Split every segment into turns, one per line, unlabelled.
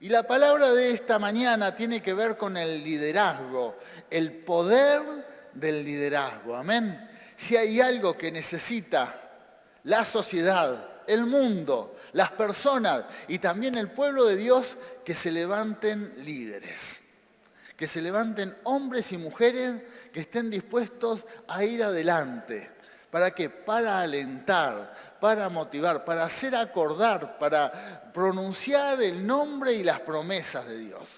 Y la palabra de esta mañana tiene que ver con el liderazgo, el poder del liderazgo. Amén. Si hay algo que necesita la sociedad, el mundo, las personas y también el pueblo de Dios, que se levanten líderes. Que se levanten hombres y mujeres que estén dispuestos a ir adelante. ¿Para qué? Para alentar, para motivar, para hacer acordar, para pronunciar el nombre y las promesas de Dios.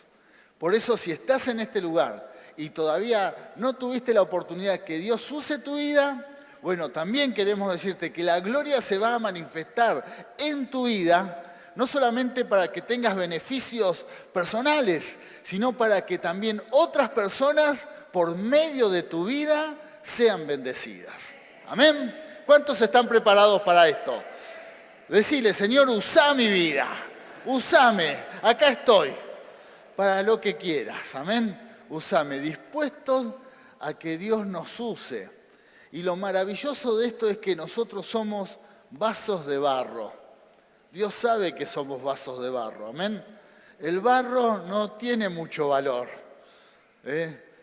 Por eso, si estás en este lugar y todavía no tuviste la oportunidad que Dios use tu vida, bueno, también queremos decirte que la gloria se va a manifestar en tu vida, no solamente para que tengas beneficios personales, sino para que también otras personas, por medio de tu vida, sean bendecidas. Amén. ¿Cuántos están preparados para esto? Decile, Señor, usá mi vida, usame, acá estoy, para lo que quieras. Amén. Usame, dispuestos a que Dios nos use. Y lo maravilloso de esto es que nosotros somos vasos de barro. Dios sabe que somos vasos de barro, amén. El barro no tiene mucho valor,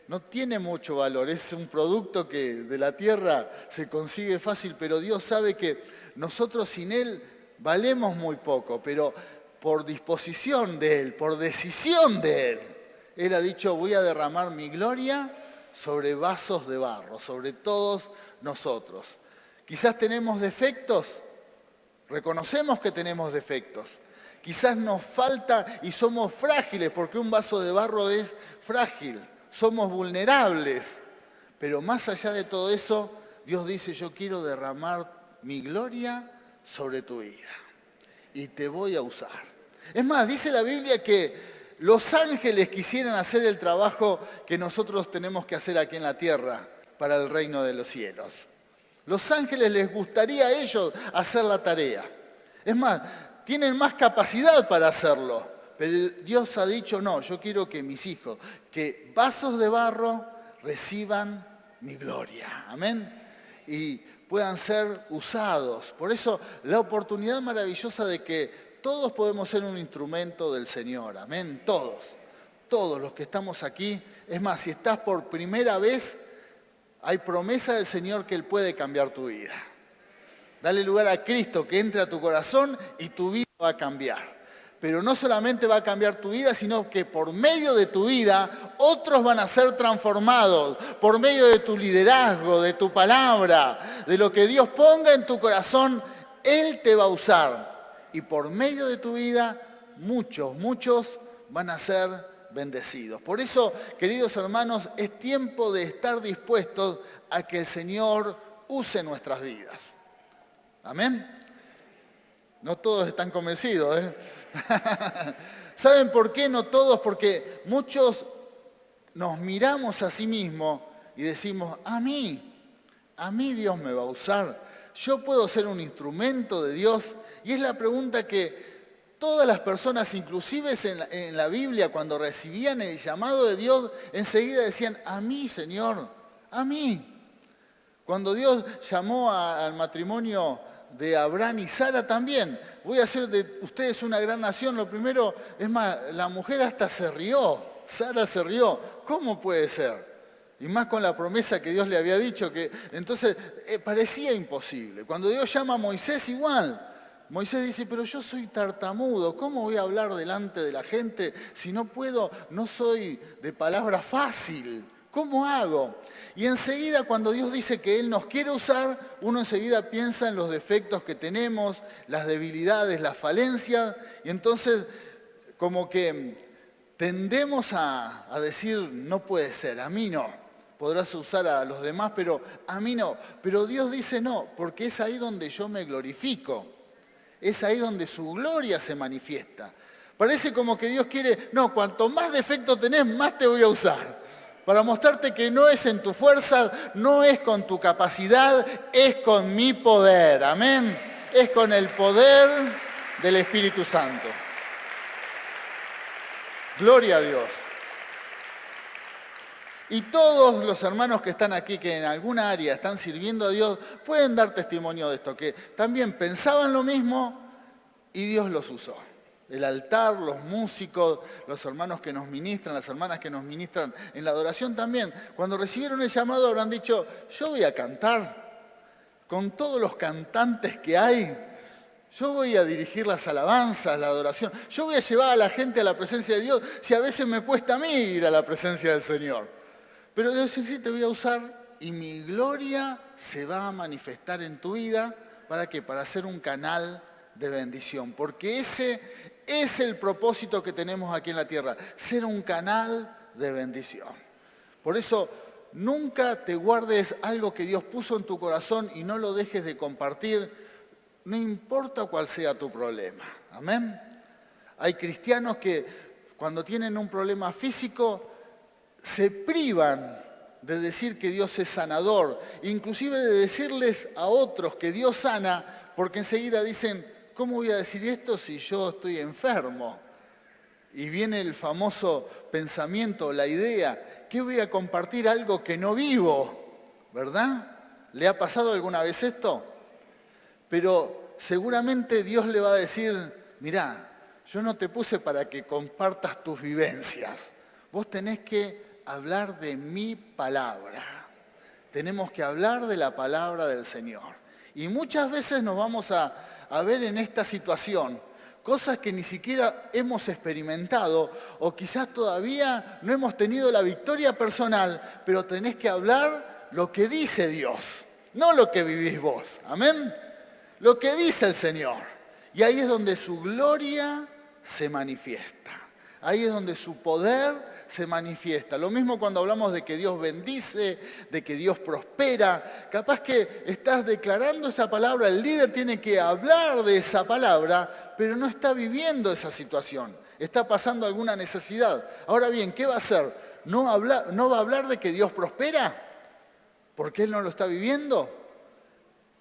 no tiene mucho valor. Es un producto que de la tierra se consigue fácil, pero Dios sabe que nosotros sin Él valemos muy poco, pero por disposición de Él, por decisión de Él, Él ha dicho, voy a derramar mi gloria sobre vasos de barro, sobre todos nosotros. Quizás tenemos defectos, reconocemos que tenemos defectos. Quizás nos falta y somos frágiles, porque un vaso de barro es frágil, somos vulnerables. Pero más allá de todo eso, Dios dice, yo quiero derramar mi gloria sobre tu vida y te voy a usar. Es más, dice la Biblia que los ángeles quisieran hacer el trabajo que nosotros tenemos que hacer aquí en la tierra para el reino de los cielos. Los ángeles les gustaría a ellos hacer la tarea. Es más, tienen más capacidad para hacerlo. Pero Dios ha dicho, no, yo quiero que mis hijos, que vasos de barro reciban mi gloria. Amén. Y puedan ser usados. Por eso, la oportunidad maravillosa de que todos podemos ser un instrumento del Señor. Amén. Todos los que estamos aquí. Es más, si estás por primera vez, hay promesa del Señor que Él puede cambiar tu vida. Dale lugar a Cristo que entre a tu corazón y tu vida va a cambiar. Pero no solamente va a cambiar tu vida, sino que por medio de tu vida otros van a ser transformados. Por medio de tu liderazgo, de tu palabra, de lo que Dios ponga en tu corazón, Él te va a usar. Y por medio de tu vida, muchos van a ser bendecidos. Por eso, queridos hermanos, es tiempo de estar dispuestos a que el Señor use nuestras vidas. Amén. No todos están convencidos, ¿Saben por qué no todos? Porque muchos nos miramos a sí mismos y decimos, a mí Dios me va a usar. Yo puedo ser un instrumento de Dios. Y es la pregunta que todas las personas, inclusive en la Biblia, cuando recibían el llamado de Dios, enseguida decían, a mí, Señor, a mí. Cuando Dios llamó al matrimonio de Abraham y Sara también, voy a hacer de ustedes una gran nación, lo primero, es más, la mujer hasta se rió, Sara se rió, ¿cómo puede ser? Y más con la promesa que Dios le había dicho, que entonces parecía imposible. Cuando Dios llama a Moisés igual, Moisés dice, pero yo soy tartamudo, ¿cómo voy a hablar delante de la gente si no puedo, no soy de palabra fácil? ¿Cómo hago? Y enseguida cuando Dios dice que Él nos quiere usar, uno enseguida piensa en los defectos que tenemos, las debilidades, las falencias, y entonces como que tendemos a decir, no puede ser, a mí no. Podrás usar a los demás, pero a mí no. Pero Dios dice no, porque es ahí donde yo me glorifico. Es ahí donde su gloria se manifiesta. Parece como que Dios quiere, no, cuanto más defectos tenés, más te voy a usar. Para mostrarte que no es en tu fuerza, no es con tu capacidad, es con mi poder. Amén. Es con el poder del Espíritu Santo. Gloria a Dios. Y todos los hermanos que están aquí, que en alguna área están sirviendo a Dios, pueden dar testimonio de esto, que también pensaban lo mismo y Dios los usó. el altar, los músicos, los hermanos que nos ministran, las hermanas que nos ministran en la adoración también, cuando recibieron el llamado habrán dicho, yo voy a cantar con todos los cantantes que hay, yo voy a dirigir las alabanzas, la adoración, yo voy a llevar a la gente a la presencia de Dios, si a veces me cuesta a mí ir a la presencia del Señor. Pero Dios dice, sí, te voy a usar y mi gloria se va a manifestar en tu vida. ¿Para qué? Para ser un canal de bendición, porque ese es el propósito que tenemos aquí en la tierra, ser un canal de bendición. Por eso, nunca te guardes algo que Dios puso en tu corazón y no lo dejes de compartir, no importa cuál sea tu problema. Amén. Hay cristianos que cuando tienen un problema físico se privan de decir que Dios es sanador, inclusive de decirles a otros que Dios sana, porque enseguida dicen, ¿cómo voy a decir esto si yo estoy enfermo? Y viene el famoso pensamiento, la idea, ¿qué voy a compartir algo que no vivo? ¿Verdad? ¿Le ha pasado alguna vez esto? Pero seguramente Dios le va a decir, mirá, yo no te puse para que compartas tus vivencias. Vos tenés que hablar de mi palabra. Tenemos que hablar de la palabra del Señor. Y muchas veces nos vamos a ver en esta situación cosas que ni siquiera hemos experimentado o quizás todavía no hemos tenido la victoria personal, pero tenés que hablar lo que dice Dios, no lo que vivís vos. Amén. Lo que dice el Señor. Y ahí es donde su gloria se manifiesta. Ahí es donde su poder se manifiesta. Lo mismo cuando hablamos de que Dios bendice, de que Dios prospera. Capaz que estás declarando esa palabra, el líder tiene que hablar de esa palabra, pero no está viviendo esa situación. Está pasando alguna necesidad. Ahora bien, ¿qué va a hacer? ¿No va a hablar de que Dios prospera? ¿Porque él no lo está viviendo?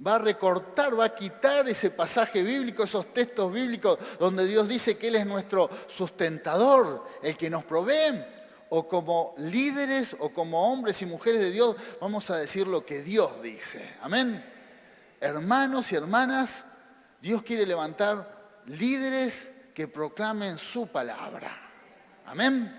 Va a recortar, va a quitar ese pasaje bíblico, esos textos bíblicos donde Dios dice que Él es nuestro sustentador, el que nos provee. O como líderes o como hombres y mujeres de Dios, vamos a decir lo que Dios dice. Amén. Hermanos y hermanas, Dios quiere levantar líderes que proclamen su palabra. Amén.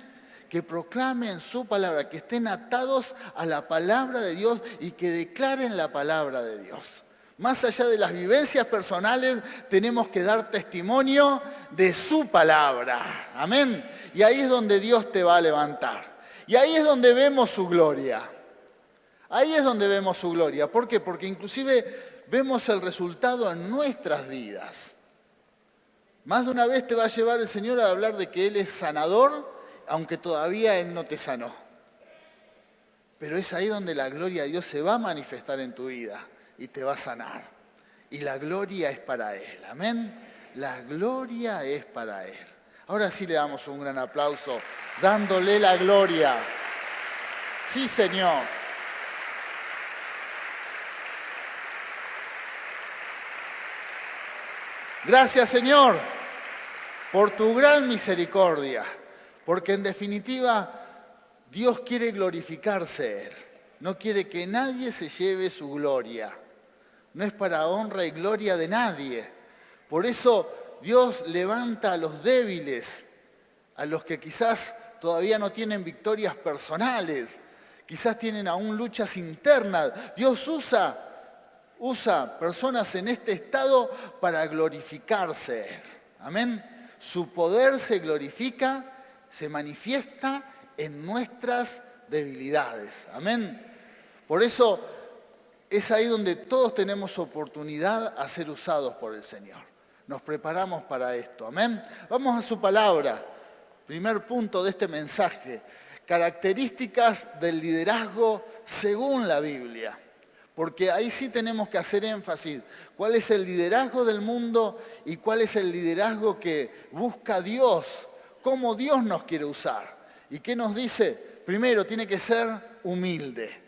Que proclamen su palabra, que estén atados a la palabra de Dios y que declaren la palabra de Dios. Más allá de las vivencias personales, tenemos que dar testimonio de su palabra. Amén. Y ahí es donde Dios te va a levantar. Y ahí es donde vemos su gloria. Ahí es donde vemos su gloria. ¿Por qué? Porque inclusive vemos el resultado en nuestras vidas. Más de una vez te va a llevar el Señor a hablar de que Él es sanador, aunque todavía Él no te sanó. Pero es ahí donde la gloria de Dios se va a manifestar en tu vida. Y te va a sanar. Y la gloria es para Él. Amén. La gloria es para Él. Ahora sí le damos un gran aplauso, dándole la gloria. Sí, Señor. Gracias, Señor, por tu gran misericordia. Porque en definitiva, Dios quiere glorificarse Él. No quiere que nadie se lleve su gloria. No es para honra y gloria de nadie. Por eso Dios levanta a los débiles, a los que quizás todavía no tienen victorias personales, quizás tienen aún luchas internas. Dios usa personas en este estado para glorificarse. Amén. Su poder se glorifica, se manifiesta en nuestras debilidades. Amén. Por eso es ahí donde todos tenemos oportunidad a ser usados por el Señor. Nos preparamos para esto. Amén. Vamos a su palabra. Primer punto de este mensaje. Características del liderazgo según la Biblia. Porque ahí sí tenemos que hacer énfasis. ¿Cuál es el liderazgo del mundo y cuál es el liderazgo que busca Dios? ¿Cómo Dios nos quiere usar? ¿Y qué nos dice? Primero, tiene que ser humilde.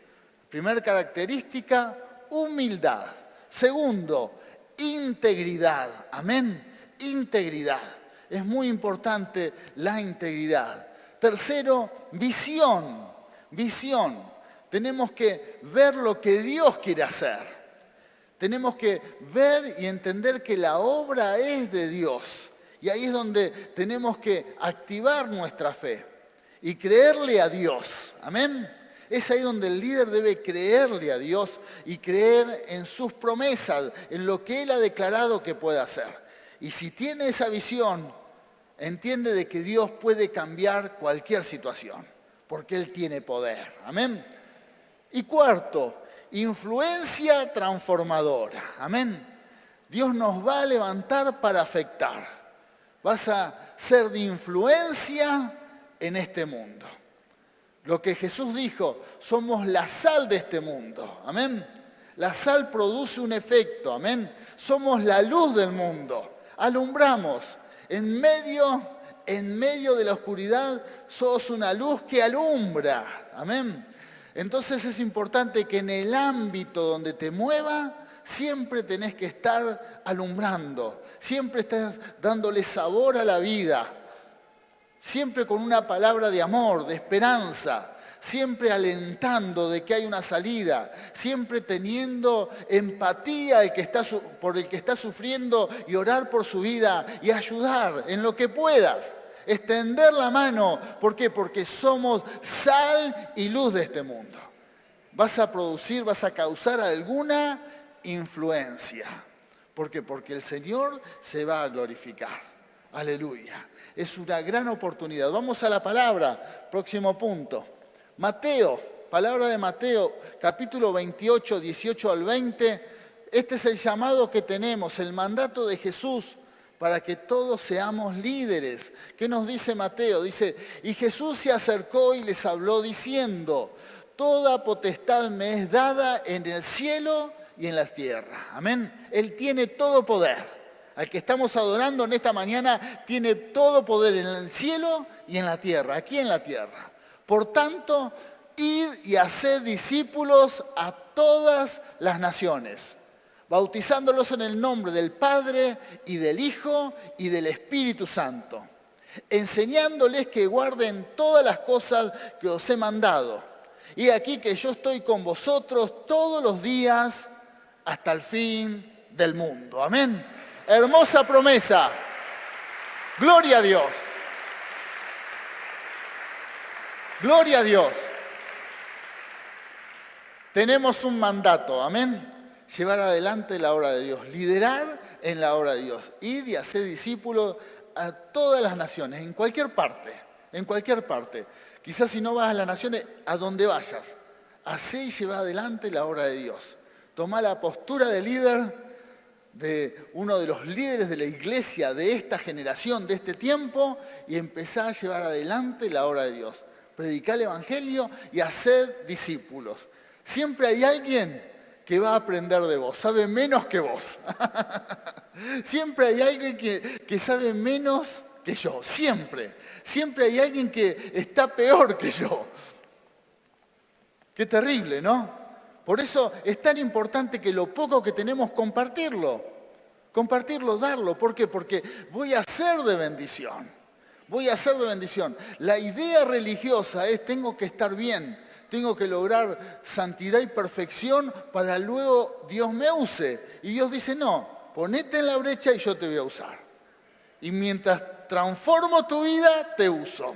Primera característica, humildad. Segundo, integridad. Amén. Integridad. Es muy importante la integridad. Tercero, visión. Visión. Tenemos que ver lo que Dios quiere hacer. Tenemos que ver y entender que la obra es de Dios. Y ahí es donde tenemos que activar nuestra fe y creerle a Dios. Amén. Es ahí donde el líder debe creerle a Dios y creer en sus promesas, en lo que Él ha declarado que puede hacer. Y si tiene esa visión, entiende de que Dios puede cambiar cualquier situación, porque Él tiene poder. Amén. Y cuarto, influencia transformadora. Amén. Dios nos va a levantar para afectar. Vas a ser de influencia en este mundo. Lo que Jesús dijo, somos la sal de este mundo. Amén. La sal produce un efecto. Amén. Somos la luz del mundo. Alumbramos. En medio de la oscuridad, sos una luz que alumbra. Amén. Entonces es importante que en el ámbito donde te mueva, siempre tenés que estar alumbrando. Siempre estás dándole sabor a la vida. Siempre con una palabra de amor, de esperanza, siempre alentando de que hay una salida, siempre teniendo empatía por el que está sufriendo y orar por su vida y ayudar en lo que puedas, extender la mano. ¿Por qué? Porque somos sal y luz de este mundo. Vas a causar alguna influencia. ¿Por qué? Porque el Señor se va a glorificar. Aleluya. Es una gran oportunidad. Vamos a la palabra, próximo punto. Mateo, palabra de Mateo, capítulo 28, 18 al 20. Este es el llamado que tenemos, el mandato de Jesús para que todos seamos líderes. ¿Qué nos dice Mateo? Dice, y Jesús se acercó y les habló diciendo, toda potestad me es dada en el cielo y en las tierras. Amén. Él tiene todo poder. Al que estamos adorando en esta mañana tiene todo poder en el cielo y en la tierra, aquí en la tierra. Por tanto, id y haced discípulos a todas las naciones, bautizándolos en el nombre del Padre y del Hijo y del Espíritu Santo, enseñándoles que guarden todas las cosas que os he mandado. Y aquí que yo estoy con vosotros todos los días hasta el fin del mundo. Amén. Hermosa promesa. Gloria a Dios. Gloria a Dios. Tenemos un mandato, amén. Llevar adelante la obra de Dios, liderar en la obra de Dios. Ir y hacer discípulos a todas las naciones, en cualquier parte, en cualquier parte. Quizás si no vas a las naciones, a donde vayas. Hacé y lleva adelante la obra de Dios. Tomá la postura de líder, de uno de los líderes de la iglesia de esta generación, de este tiempo, y empezá a llevar adelante la obra de Dios. Predicar el evangelio y hacer discípulos. Siempre hay alguien que va a aprender de vos, sabe menos que vos. Siempre hay alguien que sabe menos que yo, siempre. Siempre hay alguien que está peor que yo. Qué terrible, ¿no? Por eso es tan importante que lo poco que tenemos compartirlo, darlo. ¿Por qué? Porque voy a ser de bendición. Voy a ser de bendición. La idea religiosa es tengo que estar bien, tengo que lograr santidad y perfección para luego Dios me use. Y Dios dice, no, ponete en la brecha y yo te voy a usar. Y mientras transformo tu vida, te uso.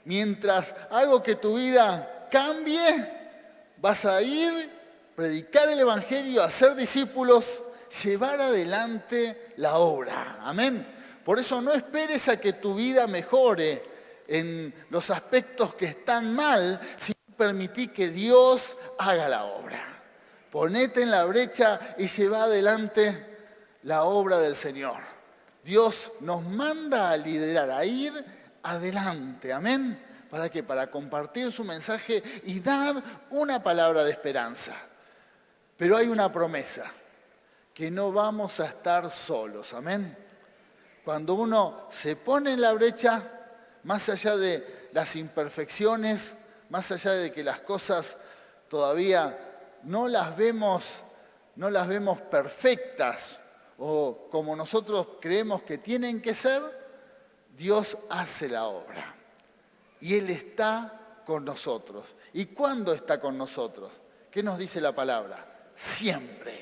Mientras hago que tu vida cambie, vas a ir, predicar el evangelio, hacer discípulos, llevar adelante la obra. Amén. Por eso no esperes a que tu vida mejore en los aspectos que están mal, sino permití que Dios haga la obra. Ponete en la brecha y lleva adelante la obra del Señor. Dios nos manda a liderar, a ir adelante. Amén. ¿Para qué? Para compartir su mensaje y dar una palabra de esperanza. Pero hay una promesa, que no vamos a estar solos. Amén. Cuando uno se pone en la brecha, más allá de las imperfecciones, más allá de que las cosas todavía no las vemos perfectas o como nosotros creemos que tienen que ser, Dios hace la obra. Y Él está con nosotros. ¿Y cuándo está con nosotros? ¿Qué nos dice la palabra? Siempre.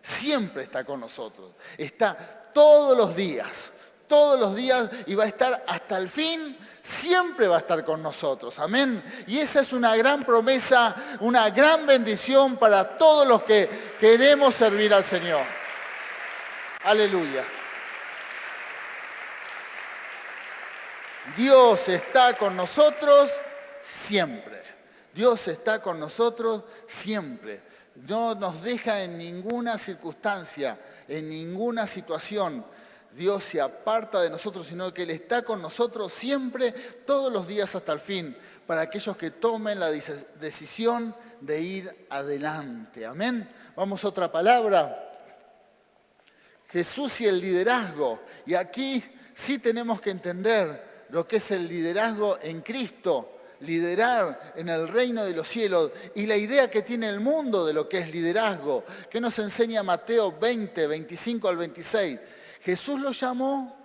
Siempre está con nosotros. Está todos los días. todos los días y va a estar hasta el fin, siempre va a estar con nosotros. Amén. Y esa es una gran promesa, una gran bendición para todos los que queremos servir al Señor. Aleluya. Dios está con nosotros siempre. Dios está con nosotros siempre. No nos deja en ninguna circunstancia, en ninguna situación. Dios se aparta de nosotros, sino que Él está con nosotros siempre, todos los días hasta el fin, para aquellos que tomen la decisión de ir adelante. Amén. Vamos a otra palabra. Jesús y el liderazgo. Y aquí sí tenemos que entender lo que es el liderazgo en Cristo, liderar en el reino de los cielos y la idea que tiene el mundo de lo que es liderazgo, que nos enseña Mateo 20, 25 al 26. Jesús lo llamó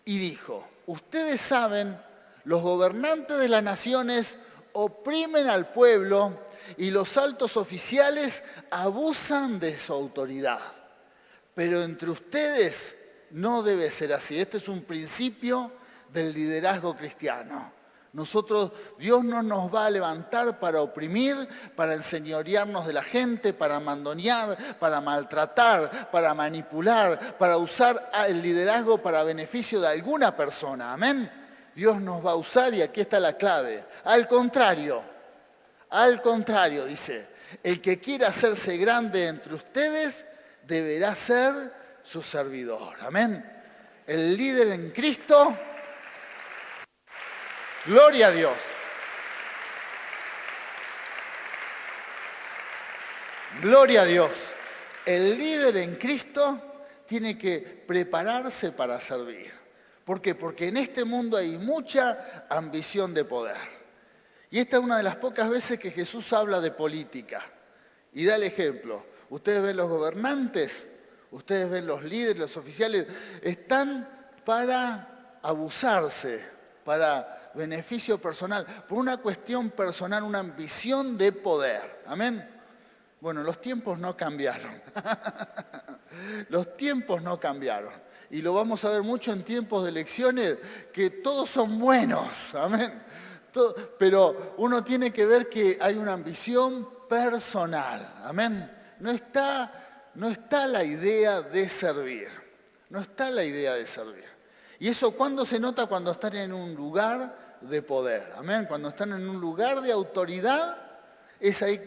y dijo: ustedes saben, los gobernantes de las naciones oprimen al pueblo y los altos oficiales abusan de su autoridad. Pero entre ustedes no debe ser así. Este es un principio del liderazgo cristiano. Dios no nos va a levantar para oprimir, para enseñorearnos de la gente, para mandonear, para maltratar, para manipular, para usar el liderazgo para beneficio de alguna persona. Amén. Dios nos va a usar y aquí está la clave. Al contrario, dice, el que quiera hacerse grande entre ustedes deberá ser su servidor. Amén. El líder en Cristo. Gloria a Dios. Gloria a Dios. El líder en Cristo tiene que prepararse para servir. ¿Por qué? Porque en este mundo hay mucha ambición de poder. Y esta es una de las pocas veces que Jesús habla de política. Y da el ejemplo. Ustedes ven los gobernantes, ustedes ven los líderes, los oficiales, están para abusarse, para beneficio personal, por una cuestión personal, una ambición de poder. Amén. Bueno, los tiempos no cambiaron. Los tiempos no cambiaron. Y lo vamos a ver mucho en tiempos de elecciones, que todos son buenos. Amén. Pero uno tiene que ver que hay una ambición personal. Amén. No está la idea de servir. No está la idea de servir. ¿Y eso cuándo se nota? Cuando están en un lugar de poder. Amén. Cuando están en un lugar de autoridad, es ahí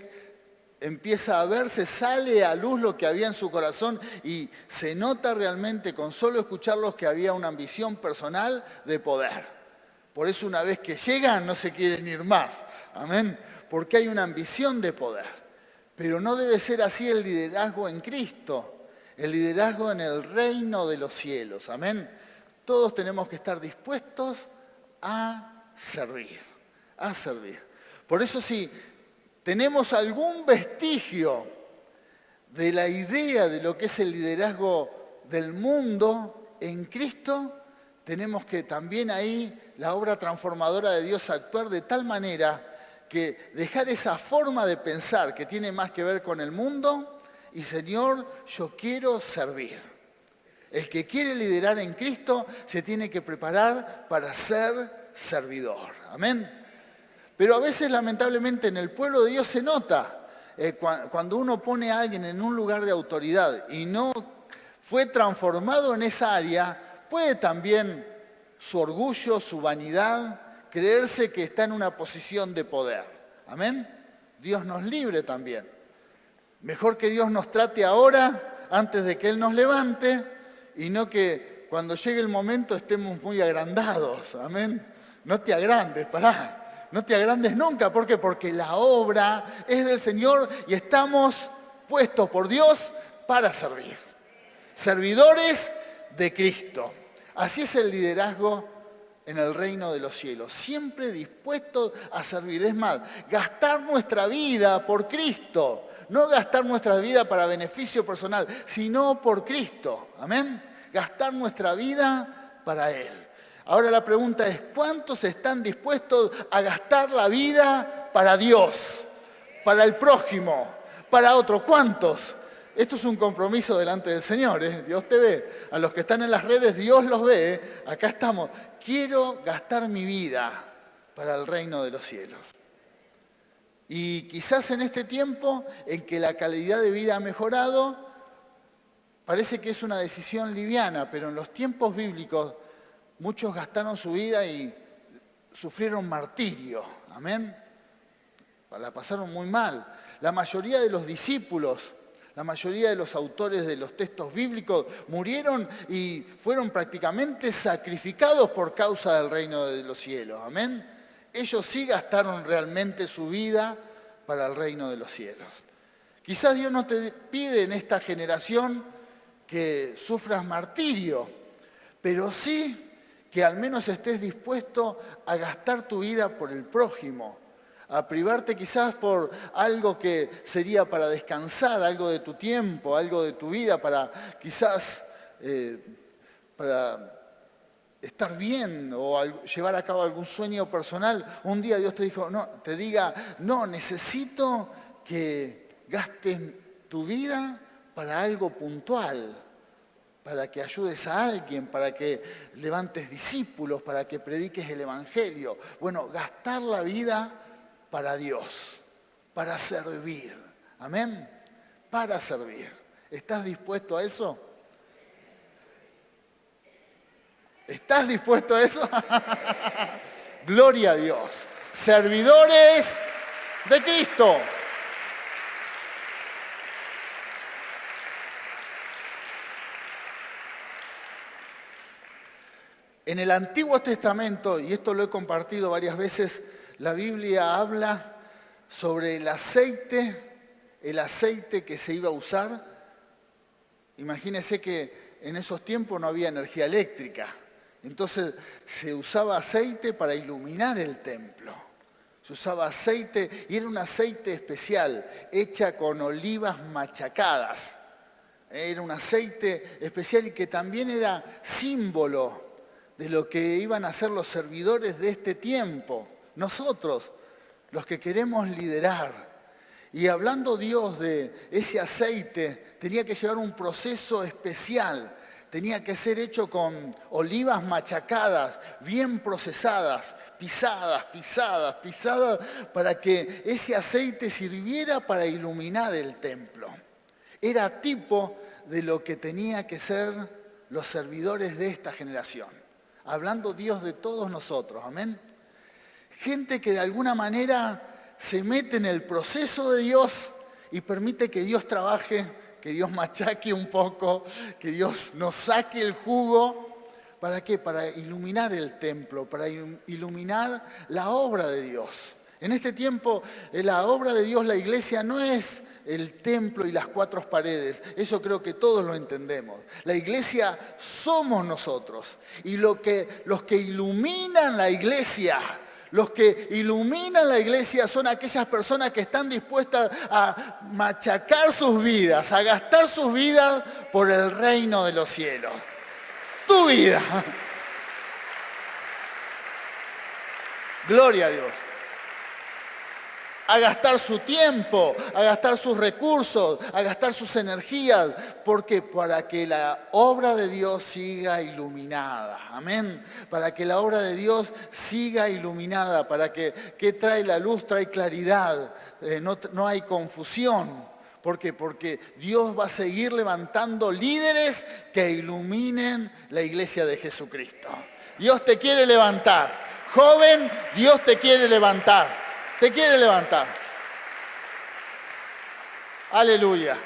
empieza a verse, sale a luz lo que había en su corazón y se nota realmente con solo escucharlos que había una ambición personal de poder. Por eso una vez que llegan no se quieren ir más. Amén. Porque hay una ambición de poder. Pero no debe ser así el liderazgo en Cristo. El liderazgo en el reino de los cielos. Amén. Todos tenemos que estar dispuestos a servir, a servir. Por eso si tenemos algún vestigio de la idea de lo que es el liderazgo del mundo en Cristo, tenemos que también ahí la obra transformadora de Dios actuar de tal manera que dejar esa forma de pensar que tiene más que ver con el mundo y Señor, yo quiero servir. El que quiere liderar en Cristo se tiene que preparar para ser servidor. Amén. Pero a veces, lamentablemente, en el pueblo de Dios se nota cuando uno pone a alguien en un lugar de autoridad y no fue transformado en esa área, puede también su orgullo, su vanidad, creerse que está en una posición de poder. Amén. Dios nos libre también. Mejor que Dios nos trate ahora, antes de que Él nos levante, y no que cuando llegue el momento estemos muy agrandados. Amén. No te agrandes, pará. No te agrandes nunca. ¿Por qué? Porque la obra es del Señor y estamos puestos por Dios para servir. Servidores de Cristo. Así es el liderazgo en el reino de los cielos. Siempre dispuestos a servir. Es más, gastar nuestra vida por Cristo. No gastar nuestra vida para beneficio personal, sino por Cristo. Amén. Gastar nuestra vida para Él. Ahora la pregunta es, ¿cuántos están dispuestos a gastar la vida para Dios? Para el prójimo, para otro. ¿Cuántos? esto es un compromiso delante del Señor, ¿eh? Dios te ve. A los que están en las redes, Dios los ve, ¿eh? Acá estamos. Quiero gastar mi vida para el reino de los cielos. Y quizás en este tiempo en que la calidad de vida ha mejorado, parece que es una decisión liviana, pero en los tiempos bíblicos muchos gastaron su vida y sufrieron martirio. Amén. La pasaron muy mal. La mayoría de los discípulos, la mayoría de los autores de los textos bíblicos murieron y fueron prácticamente sacrificados por causa del reino de los cielos. Amén. Ellos sí gastaron realmente su vida para el reino de los cielos. Quizás Dios no te pide en esta generación que sufras martirio, pero sí que al menos estés dispuesto a gastar tu vida por el prójimo, a privarte quizás por algo que sería para descansar, algo de tu tiempo, algo de tu vida, para quizás para estar bien o llevar a cabo algún sueño personal. Un día Dios te diga, no, necesito que gastes tu vida para algo puntual, para que ayudes a alguien, para que levantes discípulos, para que prediques el Evangelio. Bueno, gastar la vida para Dios, para servir. Amén. Para servir. ¿Estás dispuesto a eso? ¿Estás dispuesto a eso? Gloria a Dios. Servidores de Cristo. En el Antiguo Testamento, y esto lo he compartido varias veces, la Biblia habla sobre el aceite que se iba a usar. Imagínense que en esos tiempos no había energía eléctrica. Entonces se usaba aceite para iluminar el templo. Se usaba aceite y era un aceite especial, hecha con olivas machacadas. Era un aceite especial y que también era símbolo de lo que iban a ser los servidores de este tiempo. Nosotros, los que queremos liderar. Y hablando Dios de ese aceite, tenía que llevar un proceso especial. Tenía que ser hecho con olivas machacadas, bien procesadas, pisadas, para que ese aceite sirviera para iluminar el templo. Era tipo de lo que tenía que ser los servidores de esta generación. Hablando Dios de todos nosotros, amén. Gente que de alguna manera se mete en el proceso de Dios y permite que Dios trabaje, que Dios machaque un poco, que Dios nos saque el jugo. ¿Para qué? Para iluminar el templo, para iluminar la obra de Dios. En este tiempo, la obra de Dios, la iglesia, no es el templo y las cuatro paredes. Eso creo que todos lo entendemos. La iglesia somos nosotros. Y los que iluminan la iglesia, son aquellas personas que están dispuestas a machacar sus vidas, a gastar sus vidas por el reino de los cielos. Tu vida. Gloria a Dios. A gastar su tiempo, a gastar sus recursos, a gastar sus energías. ¿Por qué? Para que la obra de Dios siga iluminada. Amén. Para que la obra de Dios siga iluminada. Para que trae la luz, trae claridad. No hay confusión. ¿Por qué? Porque Dios va a seguir levantando líderes que iluminen la iglesia de Jesucristo. Dios te quiere levantar. Joven, Dios te quiere levantar. Te quiere levantar. Aleluya.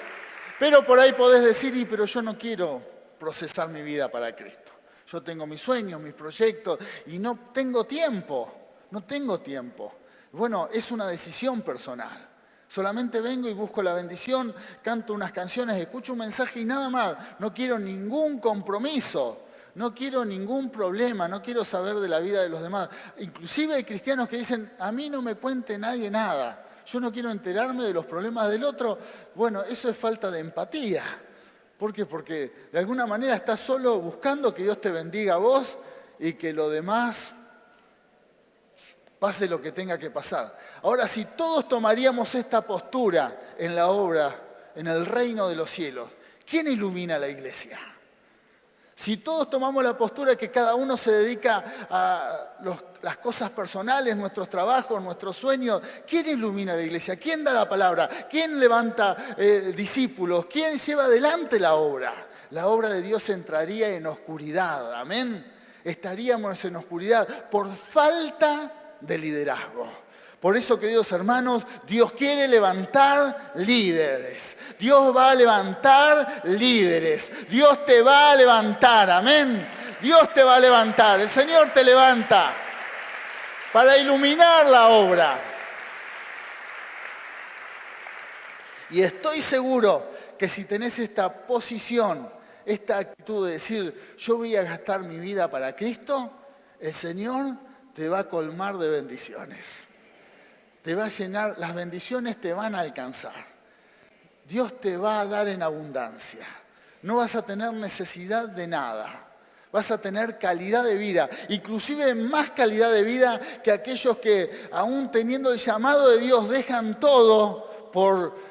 Pero por ahí podés decir, pero yo no quiero procesar mi vida para Cristo. Yo tengo mis sueños, mis proyectos y no tengo tiempo. No tengo tiempo. Bueno, es una decisión personal. Solamente vengo y busco la bendición, canto unas canciones, escucho un mensaje y nada más. No quiero ningún compromiso. No quiero ningún problema, no quiero saber de la vida de los demás. Inclusive hay cristianos que dicen, a mí no me cuente nadie nada. Yo no quiero enterarme de los problemas del otro. Bueno, eso es falta de empatía. ¿Por qué? Porque de alguna manera estás solo buscando que Dios te bendiga a vos y que lo demás pase lo que tenga que pasar. Ahora, si todos tomaríamos esta postura en la obra en el reino de los cielos, ¿quién ilumina la iglesia? Si todos tomamos la postura que cada uno se dedica a las cosas personales, nuestros trabajos, nuestros sueños, ¿quién ilumina la iglesia? ¿Quién da la palabra? ¿Quién levanta discípulos? ¿Quién lleva adelante la obra? La obra de Dios entraría en oscuridad, amén. Estaríamos en oscuridad por falta de liderazgo. Por eso, queridos hermanos, Dios quiere levantar líderes. Dios va a levantar líderes. Dios te va a levantar, amén. Dios te va a levantar. El Señor te levanta para iluminar la obra. Y estoy seguro que si tenés esta posición, esta actitud de decir, yo voy a gastar mi vida para Cristo, el Señor te va a colmar de bendiciones. Te va a llenar, las bendiciones te van a alcanzar. Dios te va a dar en abundancia. No vas a tener necesidad de nada. Vas a tener calidad de vida, inclusive más calidad de vida que aquellos que, aún teniendo el llamado de Dios, dejan todo por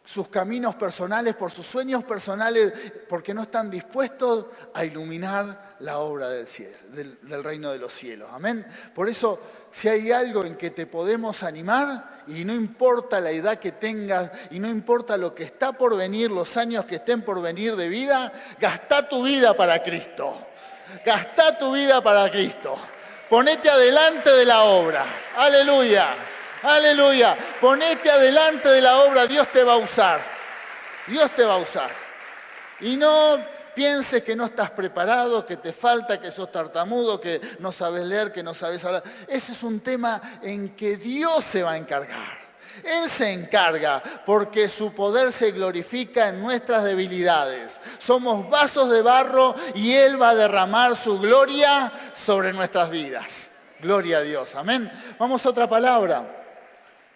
sus caminos personales, por sus sueños personales, porque no están dispuestos a iluminar la obra del cielo, del reino de los cielos. Amén. Por eso, si hay algo en que te podemos animar, y no importa la edad que tengas, y no importa lo que está por venir, los años que estén por venir de vida, gastá tu vida para Cristo. Gastá tu vida para Cristo. Ponete adelante de la obra. Aleluya. Aleluya. Ponete adelante de la obra, Dios te va a usar. Dios te va a usar. Y no pienses que no estás preparado, que te falta, que sos tartamudo, que no sabes leer, que no sabes hablar. Ese es un tema en que Dios se va a encargar. Él se encarga porque su poder se glorifica en nuestras debilidades. Somos vasos de barro y Él va a derramar su gloria sobre nuestras vidas. Gloria a Dios. Amén. Vamos a otra palabra.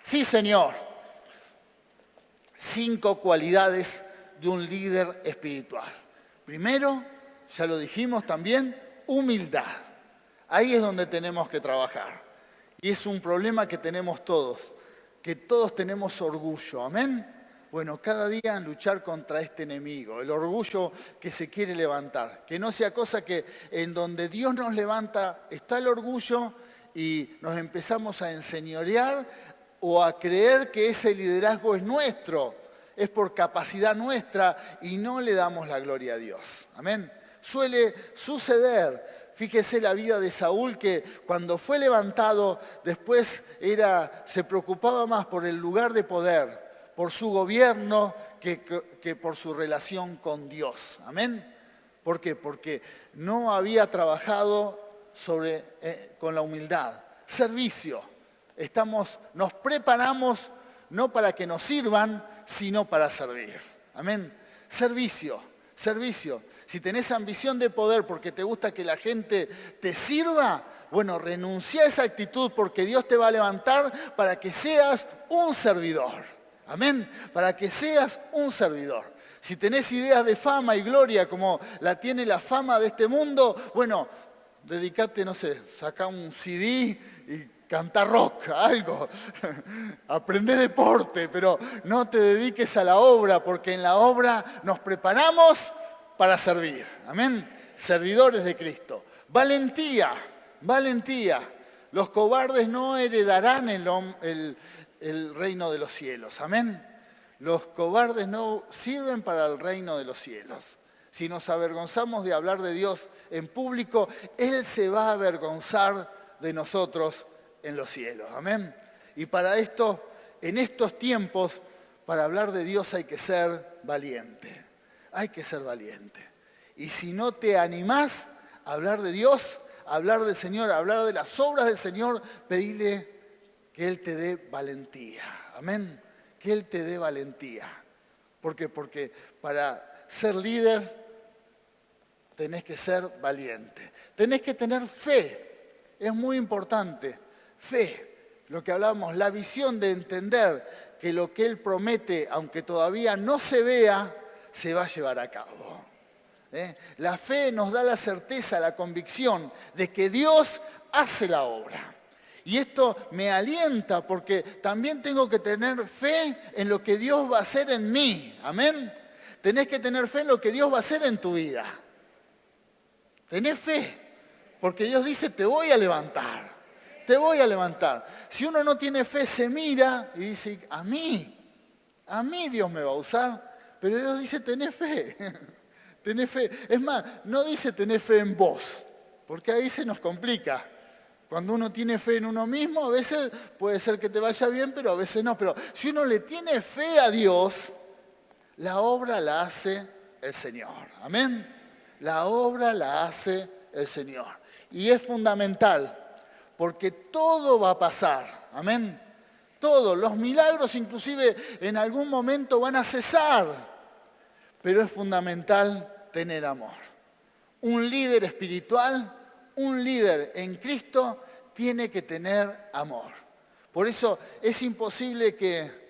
Sí, Señor. 5 cualidades de un líder espiritual. Primero, ya lo dijimos también, humildad. Ahí es donde tenemos que trabajar. Y es un problema que tenemos todos, que todos tenemos orgullo. Amén. Bueno, cada día luchar contra este enemigo, el orgullo que se quiere levantar. Que no sea cosa que en donde Dios nos levanta está el orgullo y nos empezamos a enseñorear o a creer que ese liderazgo es nuestro, es por capacidad nuestra y no le damos la gloria a Dios. Amén. Suele suceder. Fíjese la vida de Saúl, que cuando fue levantado, después se preocupaba más por el lugar de poder, por su gobierno, que por su relación con Dios. Amén. ¿Por qué? Porque no había trabajado con la humildad. Servicio. Nos preparamos no para que nos sirvan, sino para servir. Amén. Servicio. Si tenés ambición de poder porque te gusta que la gente te sirva, bueno, renuncia a esa actitud porque Dios te va a levantar para que seas un servidor. Amén. Para que seas un servidor. Si tenés ideas de fama y gloria como la tiene la fama de este mundo, bueno, dedicate, no sé, saca un CD y canta rock, algo. Aprende deporte, pero no te dediques a la obra, porque en la obra nos preparamos para servir. Amén. Servidores de Cristo. Valentía. Los cobardes no heredarán el reino de los cielos. Amén. Los cobardes no sirven para el reino de los cielos. Si nos avergonzamos de hablar de Dios en público, Él se va a avergonzar de nosotros en los cielos. Amén. Y para esto, en estos tiempos, para hablar de Dios hay que ser valiente. Hay que ser valiente. Y si no te animás a hablar de Dios, a hablar del Señor, a hablar de las obras del Señor, pedile que Él te dé valentía. Amén. Que Él te dé valentía. ¿Por qué? Porque para ser líder tenés que ser valiente. Tenés que tener fe. Es muy importante. Fe. Lo que hablábamos, la visión de entender que lo que Él promete, aunque todavía no se vea, se va a llevar a cabo. La fe nos da la certeza, la convicción de que Dios hace la obra. Y esto me alienta porque también tengo que tener fe en lo que Dios va a hacer en mí. Amén. Tenés que tener fe en lo que Dios va a hacer en tu vida. Tenés fe, porque Dios dice, te voy a levantar. Te voy a levantar. Si uno no tiene fe, se mira y dice, a mí Dios me va a usar. Pero Dios dice, tenés fe. Tenés fe. Es más, no dice tenés fe en vos, porque ahí se nos complica. Cuando uno tiene fe en uno mismo, a veces puede ser que te vaya bien, pero a veces no. Pero si uno le tiene fe a Dios, la obra la hace el Señor. Amén. La obra la hace el Señor. Y es fundamental, porque todo va a pasar. Amén. Todo. Los milagros inclusive en algún momento van a cesar. Pero es fundamental tener amor. Un líder espiritual, un líder en Cristo, tiene que tener amor. Por eso es imposible que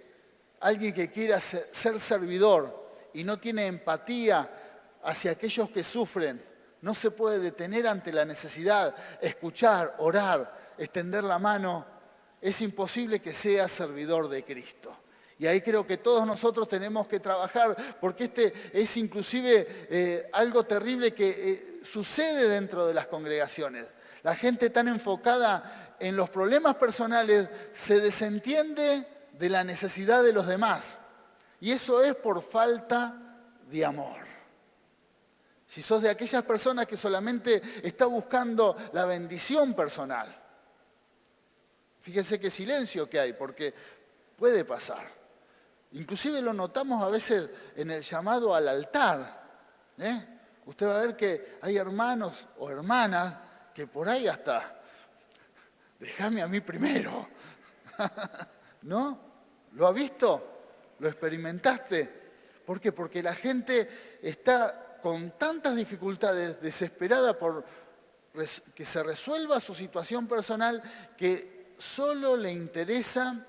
alguien que quiera ser servidor y no tiene empatía hacia aquellos que sufren, no se puede detener ante la necesidad, escuchar, orar, extender la mano. Es imposible que sea servidor de Cristo. Y ahí creo que todos nosotros tenemos que trabajar, porque este es inclusive algo terrible que sucede dentro de las congregaciones. La gente tan enfocada en los problemas personales se desentiende de la necesidad de los demás. Y eso es por falta de amor. Si sos de aquellas personas que solamente está buscando la bendición personal, fíjense qué silencio que hay, porque puede pasar. Inclusive lo notamos a veces en el llamado al altar. Usted va a ver que hay hermanos o hermanas que por ahí hasta, déjame a mí primero. ¿No? ¿Lo ha visto? ¿Lo experimentaste? ¿Por qué? Porque la gente está con tantas dificultades, desesperada por que se resuelva su situación personal, que solo le interesa,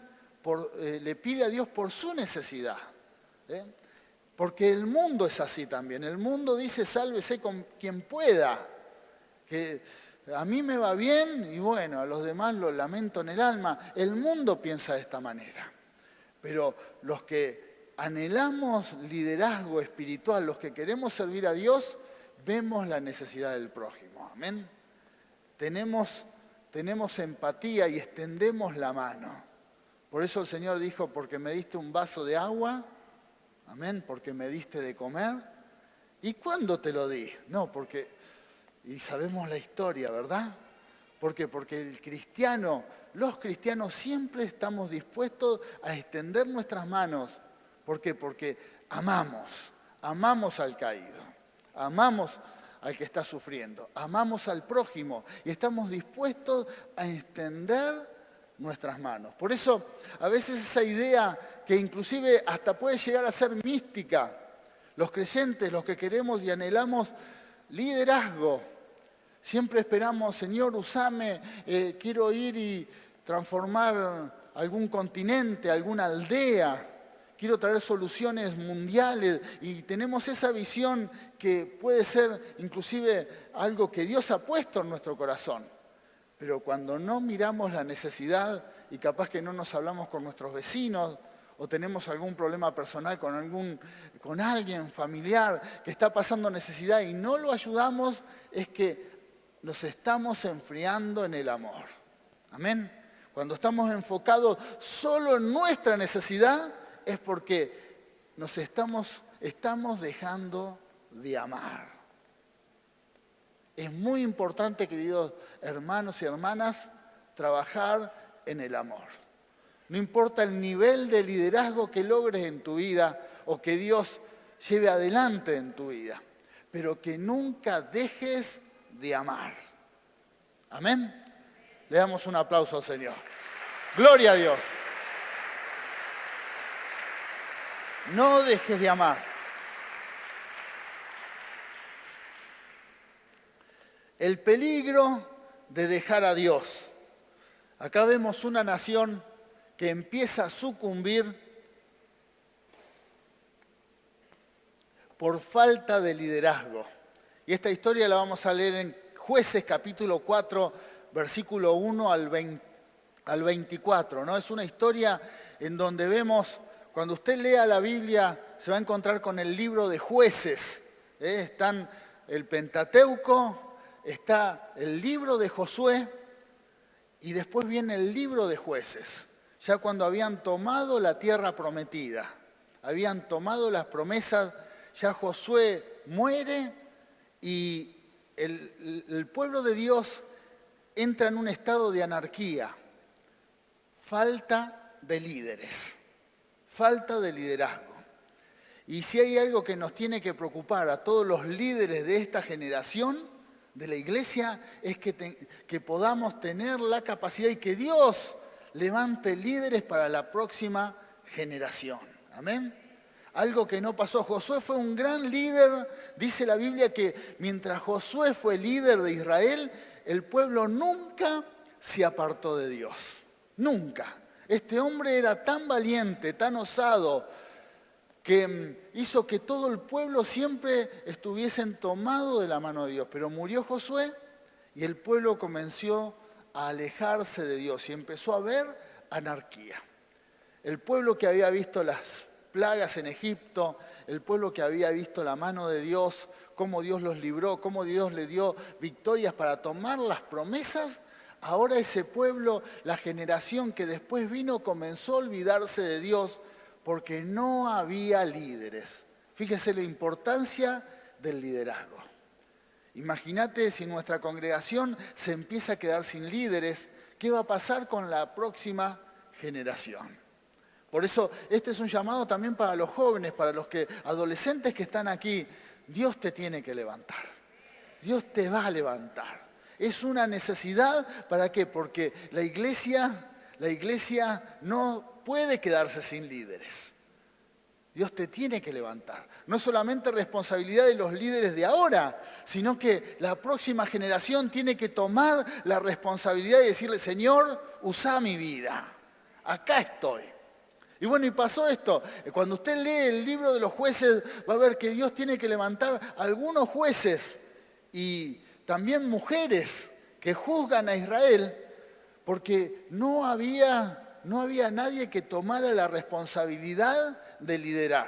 le pide a Dios por su necesidad. Porque el mundo es así también. El mundo dice, sálvese con quien pueda. Que a mí me va bien y bueno, a los demás lo lamento en el alma. El mundo piensa de esta manera. Pero los que anhelamos liderazgo espiritual, los que queremos servir a Dios, vemos la necesidad del prójimo. Amén. Tenemos empatía y extendemos la mano. Por eso el Señor dijo, porque me diste un vaso de agua, amén, porque me diste de comer. ¿Y cuándo te lo di? No, porque, y sabemos la historia, ¿verdad? ¿Por qué? Porque los cristianos siempre estamos dispuestos a extender nuestras manos. ¿Por qué? Porque amamos al caído, amamos al que está sufriendo, amamos al prójimo y estamos dispuestos a extender nuestras manos. Por eso, a veces esa idea que inclusive hasta puede llegar a ser mística, los creyentes, los que queremos y anhelamos liderazgo, siempre esperamos, Señor, usame, quiero ir y transformar algún continente, alguna aldea, quiero traer soluciones mundiales y tenemos esa visión que puede ser inclusive algo que Dios ha puesto en nuestro corazón. Pero cuando no miramos la necesidad y capaz que no nos hablamos con nuestros vecinos o tenemos algún problema personal con alguien familiar que está pasando necesidad y no lo ayudamos, es que nos estamos enfriando en el amor. Amén. Cuando estamos enfocados solo en nuestra necesidad es porque nos estamos dejando de amar. Es muy importante, queridos hermanos y hermanas, trabajar en el amor. No importa el nivel de liderazgo que logres en tu vida o que Dios lleve adelante en tu vida, pero que nunca dejes de amar. Amén. Le damos un aplauso al Señor. Gloria a Dios. No dejes de amar. El peligro de dejar a Dios. Acá vemos una nación que empieza a sucumbir por falta de liderazgo. Y esta historia la vamos a leer en Jueces capítulo 4, versículo 1 al al 24, ¿no? Es una historia en donde vemos, cuando usted lea la Biblia, se va a encontrar con el libro de Jueces. Están el Pentateuco, está el libro de Josué y después viene el libro de Jueces, ya cuando habían tomado la tierra prometida, habían tomado las promesas, ya Josué muere y el pueblo de Dios entra en un estado de anarquía, falta de líderes, falta de liderazgo. Y si hay algo que nos tiene que preocupar a todos los líderes de esta generación, de la iglesia, es que podamos tener la capacidad y que Dios levante líderes para la próxima generación. Amén. Algo que no pasó. Josué fue un gran líder. Dice la Biblia que mientras Josué fue líder de Israel, el pueblo nunca se apartó de Dios. Nunca. Este hombre era tan valiente, tan osado, que hizo que todo el pueblo siempre estuviesen tomado de la mano de Dios. Pero murió Josué y el pueblo comenzó a alejarse de Dios y empezó a haber anarquía. El pueblo que había visto las plagas en Egipto, el pueblo que había visto la mano de Dios, cómo Dios los libró, cómo Dios le dio victorias para tomar las promesas, ahora ese pueblo, la generación que después vino, comenzó a olvidarse de Dios porque no había líderes. Fíjese la importancia del liderazgo. Imagínate si nuestra congregación se empieza a quedar sin líderes, ¿qué va a pasar con la próxima generación? Por eso este es un llamado también para los jóvenes, para los adolescentes que están aquí. Dios te tiene que levantar. Dios te va a levantar. Es una necesidad, ¿para qué? Porque la iglesia no puede quedarse sin líderes. Dios te tiene que levantar. No es solamente responsabilidad de los líderes de ahora, sino que la próxima generación tiene que tomar la responsabilidad y decirle, Señor, usa mi vida. Acá estoy. Y bueno, y pasó esto. Cuando usted lee el libro de los jueces, va a ver que Dios tiene que levantar algunos jueces y también mujeres que juzgan a Israel, porque no había nadie que tomara la responsabilidad de liderar.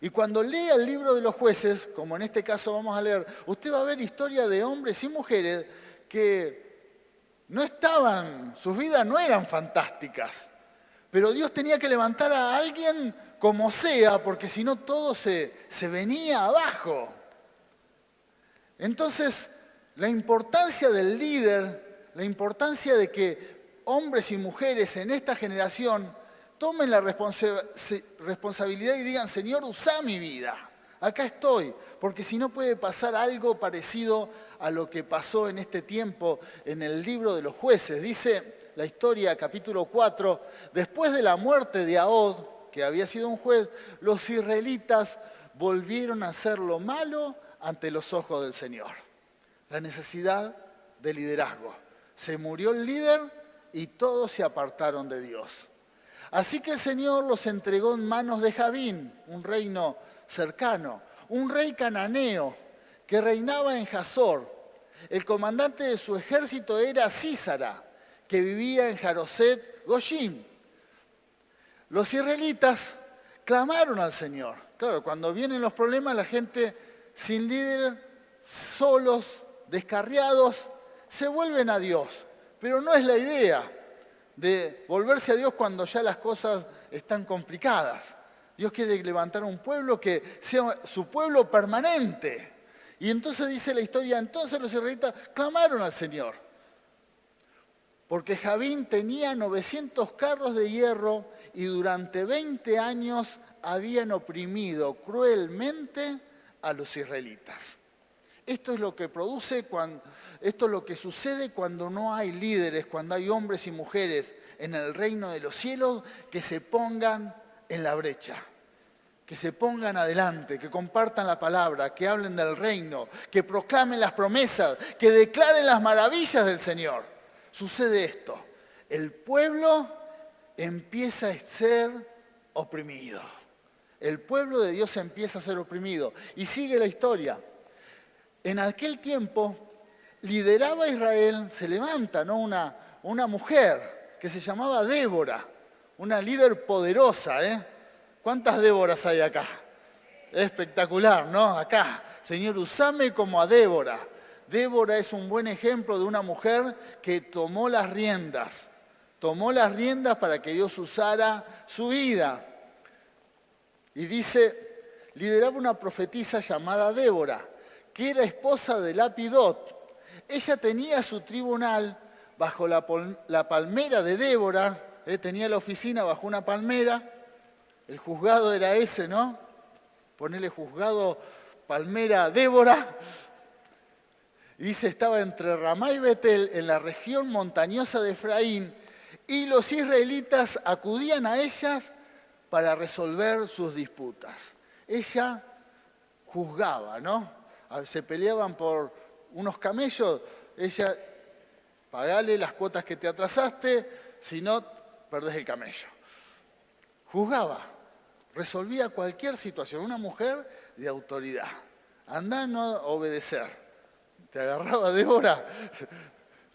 Y cuando lea el libro de los jueces, como en este caso vamos a leer, usted va a ver historia de hombres y mujeres que no estaban, sus vidas no eran fantásticas, pero Dios tenía que levantar a alguien como sea, porque si no todo se venía abajo. Entonces, la importancia del líder, la importancia de que hombres y mujeres en esta generación tomen la responsabilidad y digan, Señor, usa mi vida, acá estoy, porque si no puede pasar algo parecido a lo que pasó en este tiempo en el libro de los jueces. Dice la historia, capítulo 4, después de la muerte de Ahod, que había sido un juez, los israelitas volvieron a hacer lo malo ante los ojos del Señor. La necesidad de liderazgo. Se murió el líder y todos se apartaron de Dios. Así que el Señor los entregó en manos de Javín, un reino cercano, un rey cananeo que reinaba en Hazor. El comandante de su ejército era Sísara, que vivía en Jaroset Goyim. Los israelitas clamaron al Señor. Claro, cuando vienen los problemas, la gente sin líder, solos, descarriados, se vuelven a Dios. Pero no es la idea de volverse a Dios cuando ya las cosas están complicadas. Dios quiere levantar un pueblo que sea su pueblo permanente. Y entonces dice la historia, entonces los israelitas clamaron al Señor. Porque Javín tenía 900 carros de hierro y durante 20 años habían oprimido cruelmente a los israelitas. Esto es lo que esto es lo que sucede cuando no hay líderes, cuando hay hombres y mujeres en el reino de los cielos que se pongan en la brecha, que se pongan adelante, que compartan la palabra, que hablen del reino, que proclamen las promesas, que declaren las maravillas del Señor. Sucede esto, el pueblo empieza a ser oprimido. El pueblo de Dios empieza a ser oprimido. Y sigue la historia. En aquel tiempo lideraba Israel, se levanta, ¿no? una mujer que se llamaba Débora, una líder poderosa, ¿eh? ¿Cuántas Déboras hay acá? Espectacular, ¿no? Acá, Señor, usame como a Débora. Débora es un buen ejemplo de una mujer que tomó las riendas para que Dios usara su vida. Y dice, lideraba una profetisa llamada Débora, que era esposa de Lapidot. Ella tenía su tribunal bajo la palmera de Débora, tenía la oficina bajo una palmera, el juzgado era ese, ¿no? Ponele juzgado palmera Débora. Y dice, estaba entre Ramá y Betel, en la región montañosa de Efraín, y los israelitas acudían a ellas para resolver sus disputas. Ella juzgaba, ¿no? Se peleaban por unos camellos, ella, pagale las cuotas que te atrasaste, si no, perdés el camello. Juzgaba, resolvía cualquier situación, una mujer de autoridad. Andá a no obedecer. Te agarraba Débora.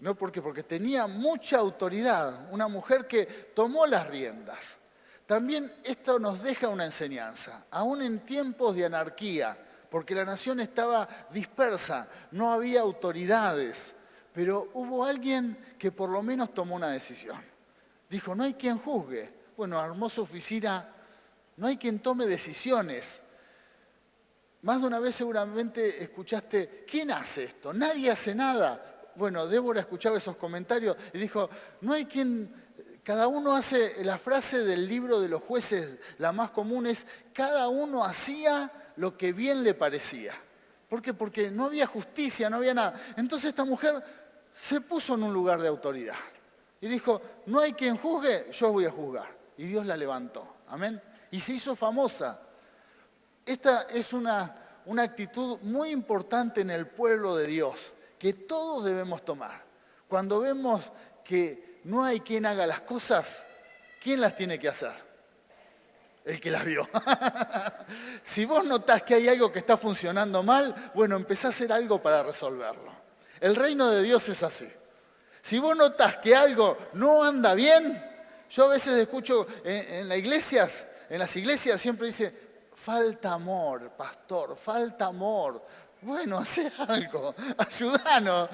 No, ¿por qué? Porque tenía mucha autoridad, una mujer que tomó las riendas. También esto nos deja una enseñanza, aún en tiempos de anarquía, porque la nación estaba dispersa, no había autoridades, pero hubo alguien que por lo menos tomó una decisión. Dijo, no hay quien juzgue. Bueno, armó su oficina, no hay quien tome decisiones. Más de una vez seguramente escuchaste, ¿quién hace esto? Nadie hace nada. Bueno, Débora escuchaba esos comentarios y dijo, no hay quien, cada uno hace, la frase del libro de los jueces, la más común es, cada uno hacía lo que bien le parecía. ¿Por qué? Porque no había justicia, no había nada. Entonces esta mujer se puso en un lugar de autoridad y dijo, no hay quien juzgue, yo voy a juzgar. Y Dios la levantó, amén. Y se hizo famosa. Esta es una actitud muy importante en el pueblo de Dios, que todos debemos tomar. Cuando vemos que no hay quien haga las cosas, ¿quién las tiene que hacer? El que las vio. Si vos notás que hay algo que está funcionando mal, bueno, empezá a hacer algo para resolverlo. El reino de Dios es así. Si vos notás que algo no anda bien, yo a veces escucho en las iglesias siempre dice, falta amor, pastor, falta amor. Bueno, hacé algo, ayudanos.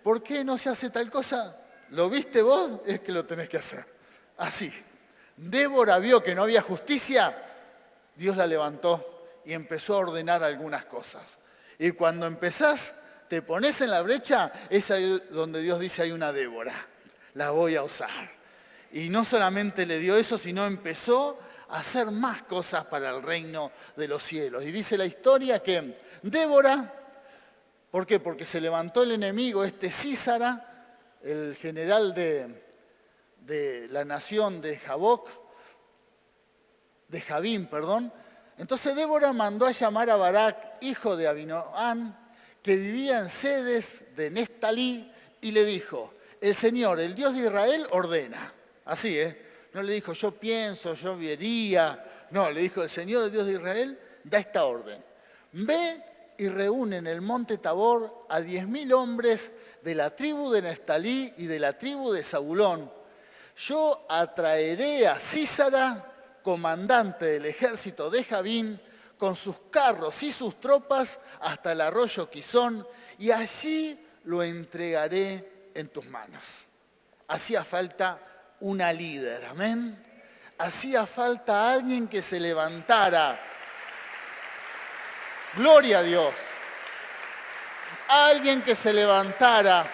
¿Por qué no se hace tal cosa? ¿Lo viste vos? Es que lo tenés que hacer. Así. Débora vio que no había justicia, Dios la levantó y empezó a ordenar algunas cosas. Y cuando empezás, te pones en la brecha, es ahí donde Dios dice, hay una Débora, la voy a usar. Y no solamente le dio eso, sino empezó a hacer más cosas para el reino de los cielos. Y dice la historia que Débora, ¿por qué? Porque se levantó el enemigo, Sísara, el general de la nación de Javín. Entonces Débora mandó a llamar a Barak, hijo de Abinoam, que vivía en Sedes de Neftalí, y le dijo, el Señor, el Dios de Israel, ordena. Así, No le dijo, yo pienso, yo vería. No, le dijo, el Señor, el Dios de Israel, da esta orden. Ve y reúne en el monte Tabor a 10.000 hombres de la tribu de Neftalí y de la tribu de Zabulón. Yo atraeré a Sísara, comandante del ejército de Javín, con sus carros y sus tropas hasta el arroyo Quizón, y allí lo entregaré en tus manos. Hacía falta una líder, amén. Hacía falta alguien que se levantara. Gloria a Dios. Alguien que se levantara.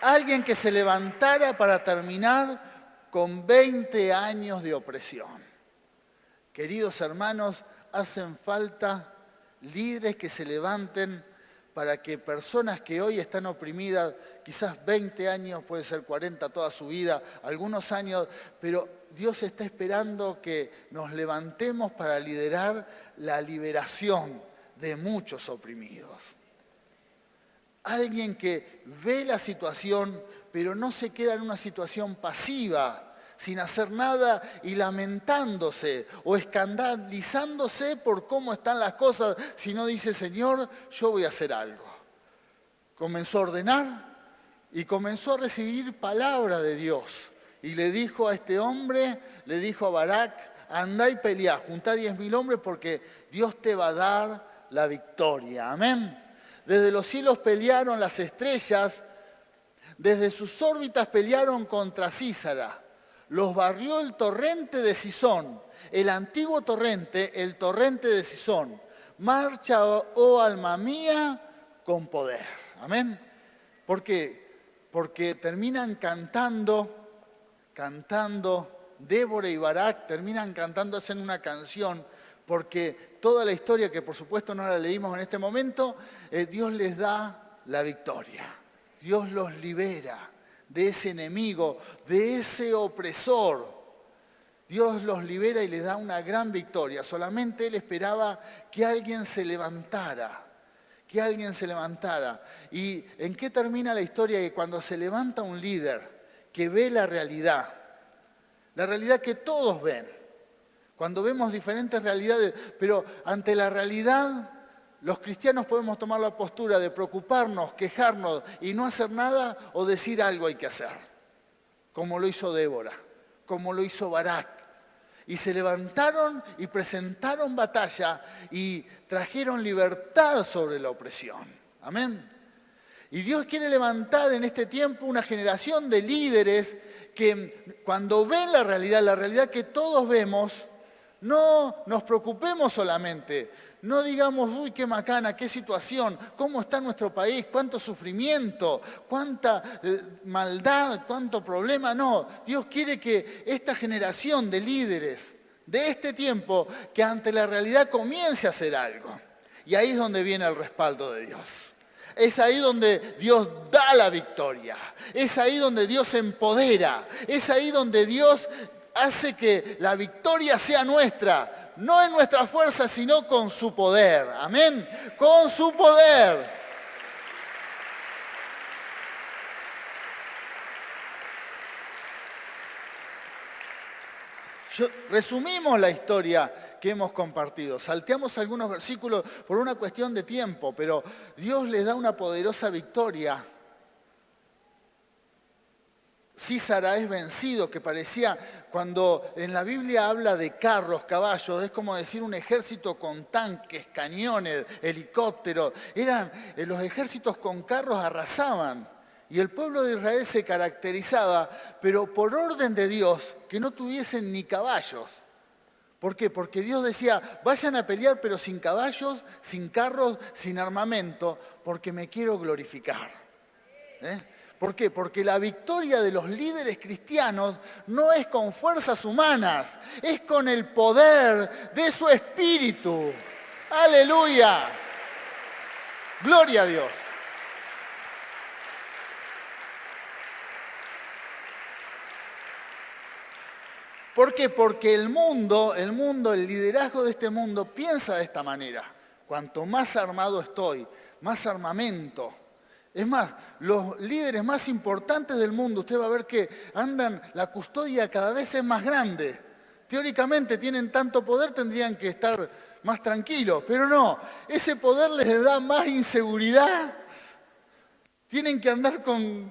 Alguien que se levantara para terminar con 20 años de opresión. Queridos hermanos, hacen falta líderes que se levanten para que personas que hoy están oprimidas, quizás 20 años, puede ser 40 toda su vida, algunos años, pero Dios está esperando que nos levantemos para liderar la liberación de muchos oprimidos. Alguien que ve la situación, pero no se queda en una situación pasiva, sin hacer nada y lamentándose o escandalizándose por cómo están las cosas, sino dice, Señor, yo voy a hacer algo. Comenzó a ordenar y comenzó a recibir palabra de Dios. Y le dijo a este hombre, le dijo a Barak, andá y peleá, juntá 10.000 hombres porque Dios te va a dar la victoria. Amén. Desde los cielos pelearon las estrellas, desde sus órbitas pelearon contra Sísara. Los barrió el torrente de Sisón, el antiguo torrente, el torrente de Sisón. Marcha, oh alma mía, con poder. Amén. ¿Por qué? Porque terminan cantando, Débora y Barak terminan cantando, hacen una canción, porque toda la historia, que por supuesto no la leímos en este momento, Dios les da la victoria. Dios los libera de ese enemigo, de ese opresor. Dios los libera y les da una gran victoria. Solamente Él esperaba que alguien se levantara. Que alguien se levantara. ¿Y en qué termina la historia? Que cuando se levanta un líder que ve la realidad que todos ven, cuando vemos diferentes realidades, pero ante la realidad, los cristianos podemos tomar la postura de preocuparnos, quejarnos y no hacer nada, o decir algo hay que hacer, como lo hizo Débora, como lo hizo Barak. Y se levantaron y presentaron batalla y trajeron libertad sobre la opresión. Amén. Y Dios quiere levantar en este tiempo una generación de líderes que cuando ven la realidad que todos vemos, no nos preocupemos solamente. No digamos, uy, qué macana, qué situación, cómo está nuestro país, cuánto sufrimiento, cuánta maldad, cuánto problema. No, Dios quiere que esta generación de líderes de este tiempo, que ante la realidad comience a hacer algo. Y ahí es donde viene el respaldo de Dios. Es ahí donde Dios da la victoria. Es ahí donde Dios empodera. Es ahí donde Dios hace que la victoria sea nuestra. No en nuestra fuerza, sino con su poder. Amén. Con su poder. Resumimos la historia que hemos compartido. Salteamos algunos versículos por una cuestión de tiempo, pero Dios les da una poderosa victoria. Sísara es vencido, que parecía, cuando en la Biblia habla de carros, caballos, es como decir un ejército con tanques, cañones, helicópteros. Los ejércitos con carros arrasaban. Y el pueblo de Israel se caracterizaba, pero por orden de Dios, que no tuviesen ni caballos. ¿Por qué? Porque Dios decía, vayan a pelear, pero sin caballos, sin carros, sin armamento, porque me quiero glorificar. ¿Por qué? Porque la victoria de los líderes cristianos no es con fuerzas humanas, es con el poder de su espíritu. ¡Aleluya! ¡Gloria a Dios! ¿Por qué? Porque el mundo, el liderazgo de este mundo piensa de esta manera. Cuanto más armado estoy, más armamento. Es más, los líderes más importantes del mundo, usted va a ver que la custodia cada vez es más grande. Teóricamente tienen tanto poder, tendrían que estar más tranquilos, pero no. Ese poder les da más inseguridad. Tienen que andar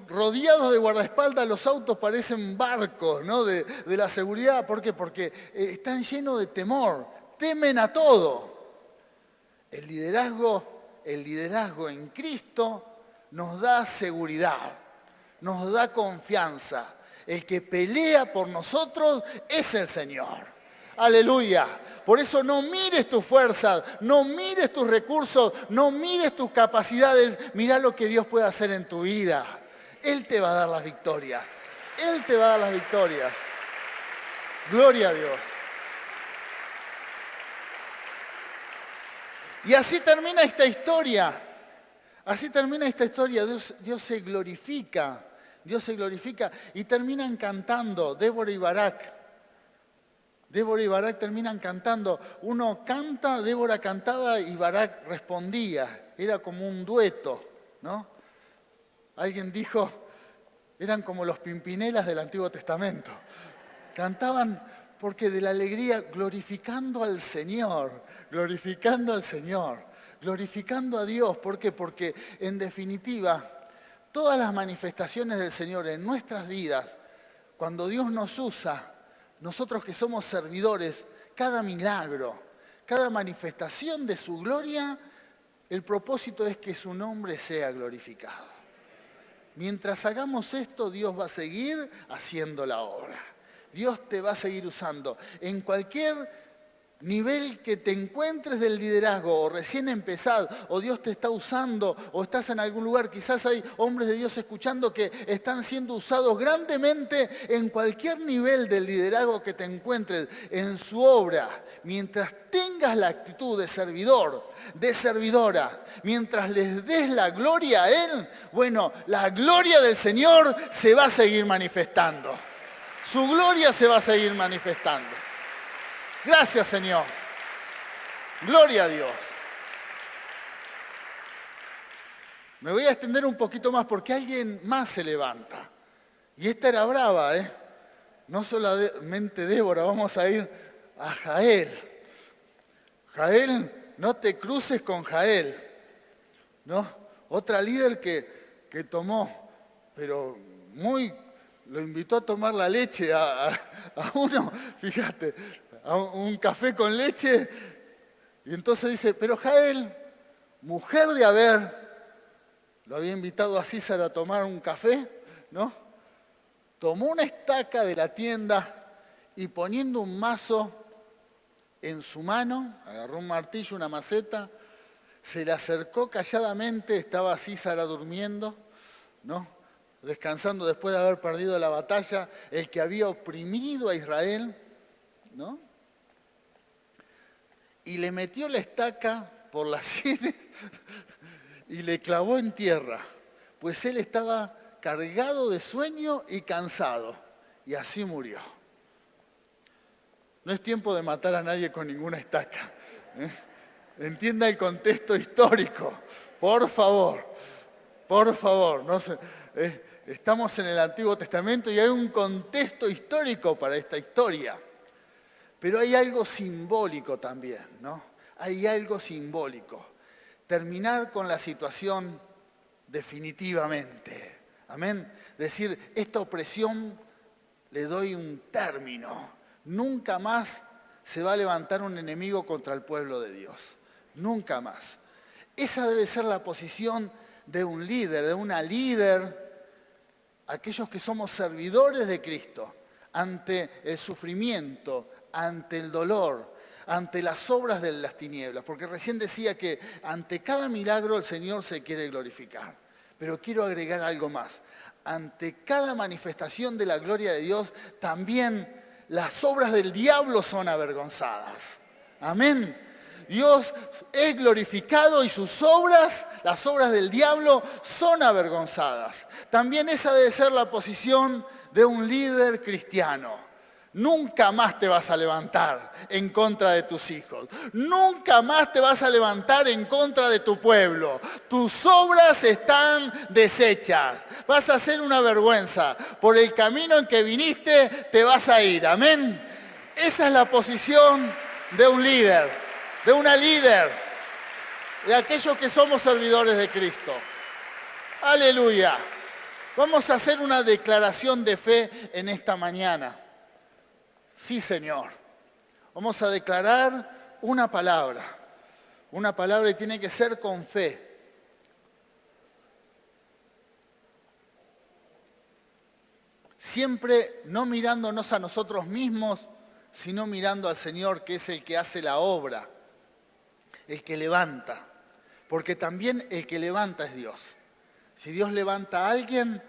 rodeados de guardaespaldas, los autos parecen barcos, ¿no? de la seguridad. ¿Por qué? Porque están llenos de temor, temen a todo. El liderazgo en Cristo nos da seguridad, nos da confianza. El que pelea por nosotros es el Señor. Aleluya. Por eso no mires tus fuerzas, no mires tus recursos, no mires tus capacidades. Mirá lo que Dios puede hacer en tu vida. Él te va a dar las victorias. Él te va a dar las victorias. Gloria a Dios. Y así termina esta historia. Así termina esta historia. Dios se glorifica. Dios se glorifica. Y terminan cantando Débora y Barak. Débora y Barak terminan cantando. Uno canta, Débora cantaba y Barak respondía. Era como un dueto, ¿no? Alguien dijo, eran como los Pimpinelas del Antiguo Testamento. Cantaban porque de la alegría, glorificando al Señor, glorificando al Señor, glorificando a Dios. ¿Por qué? Porque en definitiva, todas las manifestaciones del Señor en nuestras vidas, cuando Dios nos usa, nosotros que somos servidores, cada milagro, cada manifestación de su gloria, el propósito es que su nombre sea glorificado. Mientras hagamos esto, Dios va a seguir haciendo la obra. Dios te va a seguir usando. En cualquier nivel que te encuentres del liderazgo, o recién empezado, o Dios te está usando, o estás en algún lugar, quizás hay hombres de Dios escuchando que están siendo usados grandemente en cualquier nivel del liderazgo que te encuentres, en su obra. Mientras tengas la actitud de servidor, de servidora, mientras les des la gloria a Él, bueno, la gloria del Señor se va a seguir manifestando. Su gloria se va a seguir manifestando. Gracias, Señor. Gloria a Dios. Me voy a extender un poquito más porque alguien más se levanta. Y esta era brava, ¿eh? No solamente Débora, vamos a ir a Jael. Jael, no te cruces con Jael, ¿no? Otra líder que tomó, pero lo invitó a tomar la leche a uno, fíjate, a un café con leche, y entonces dice, pero Jael, mujer de Aber, lo había invitado a Císara a tomar un café, ¿no? Tomó una estaca de la tienda y poniendo un mazo en su mano, agarró un martillo, una maceta, se le acercó calladamente, estaba Císara durmiendo, ¿no? Descansando después de haber perdido la batalla, el que había oprimido a Israel, ¿no? Y le metió la estaca por las sienes y le clavó en tierra, pues él estaba cargado de sueño y cansado, y así murió. No es tiempo de matar a nadie con ninguna estaca, ¿eh? Entienda el contexto histórico, por favor, no sé, estamos en el Antiguo Testamento y hay un contexto histórico para esta historia. Pero hay algo simbólico también, ¿no? Hay algo simbólico. Terminar con la situación definitivamente. Amén. Decir, esta opresión le doy un término. Nunca más se va a levantar un enemigo contra el pueblo de Dios. Nunca más. Esa debe ser la posición de un líder, de una líder, aquellos que somos servidores de Cristo, ante el sufrimiento, ante el dolor, ante las obras de las tinieblas. Porque recién decía que ante cada milagro el Señor se quiere glorificar. Pero quiero agregar algo más. Ante cada manifestación de la gloria de Dios, también las obras del diablo son avergonzadas. Amén. Dios es glorificado y sus obras, las obras del diablo, son avergonzadas. También esa debe ser la posición de un líder cristiano. Nunca más te vas a levantar en contra de tus hijos. Nunca más te vas a levantar en contra de tu pueblo. Tus obras están deshechas. Vas a ser una vergüenza. Por el camino en que viniste te vas a ir. Amén. Esa es la posición de un líder, de una líder, de aquellos que somos servidores de Cristo. Aleluya. Vamos a hacer una declaración de fe en esta mañana. Sí, Señor. Vamos a declarar una palabra y tiene que ser con fe. Siempre no mirándonos a nosotros mismos, sino mirando al Señor, que es el que hace la obra, el que levanta. Porque también el que levanta es Dios. Si Dios levanta a alguien,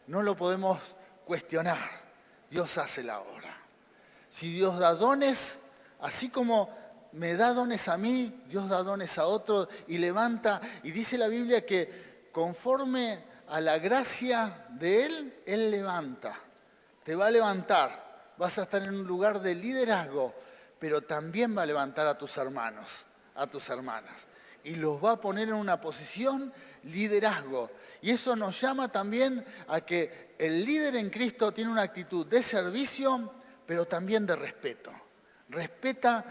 no lo podemos cuestionar. Dios hace la obra. Si Dios da dones, así como me da dones a mí, Dios da dones a otros y levanta. Y dice la Biblia que conforme a la gracia de Él, Él levanta. Te va a levantar. Vas a estar en un lugar de liderazgo, pero también va a levantar a tus hermanos, a tus hermanas. Y los va a poner en una posición liderazgo. Y eso nos llama también a que el líder en Cristo tiene una actitud de servicio, pero también de respeto. Respeta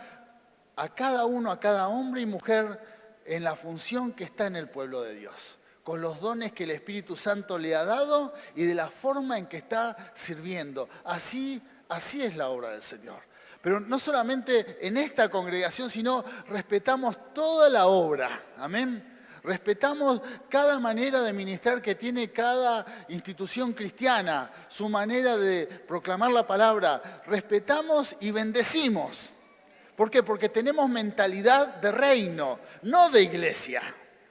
a cada uno, a cada hombre y mujer en la función que está en el pueblo de Dios. con los dones que el Espíritu Santo le ha dado y de la forma en que está sirviendo. Así es la obra del Señor. Pero no solamente en esta congregación, sino respetamos toda la obra. Amén. Respetamos cada manera de ministrar que tiene cada institución cristiana, su manera de proclamar la palabra. Respetamos y bendecimos. ¿Por qué? Porque tenemos mentalidad de reino, no de iglesia.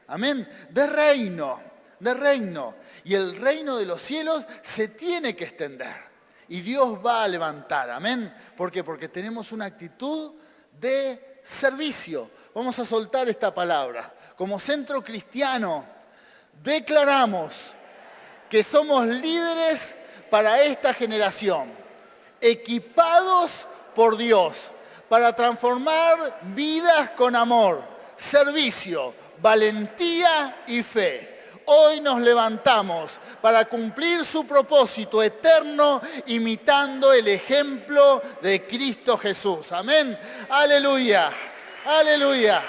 Amén. De reino, de reino. Y el reino de los cielos se tiene que extender. Y Dios va a levantar. Amén. ¿Por qué? Porque tenemos una actitud de servicio. Vamos a soltar esta palabra. Como centro cristiano, declaramos que somos líderes para esta generación, equipados por Dios para transformar vidas con amor, servicio, valentía y fe. Hoy nos levantamos para cumplir su propósito eterno, imitando el ejemplo de Cristo Jesús. Amén. Aleluya. Aleluya.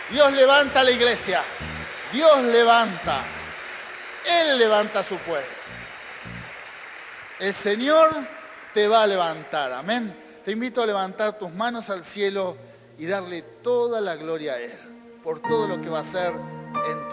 Dios levanta a la iglesia. Dios levanta. Él levanta a su pueblo. El Señor te va a levantar. Amén. Te invito a levantar tus manos al cielo y darle toda la gloria a Él por todo lo que va a hacer en tu vida.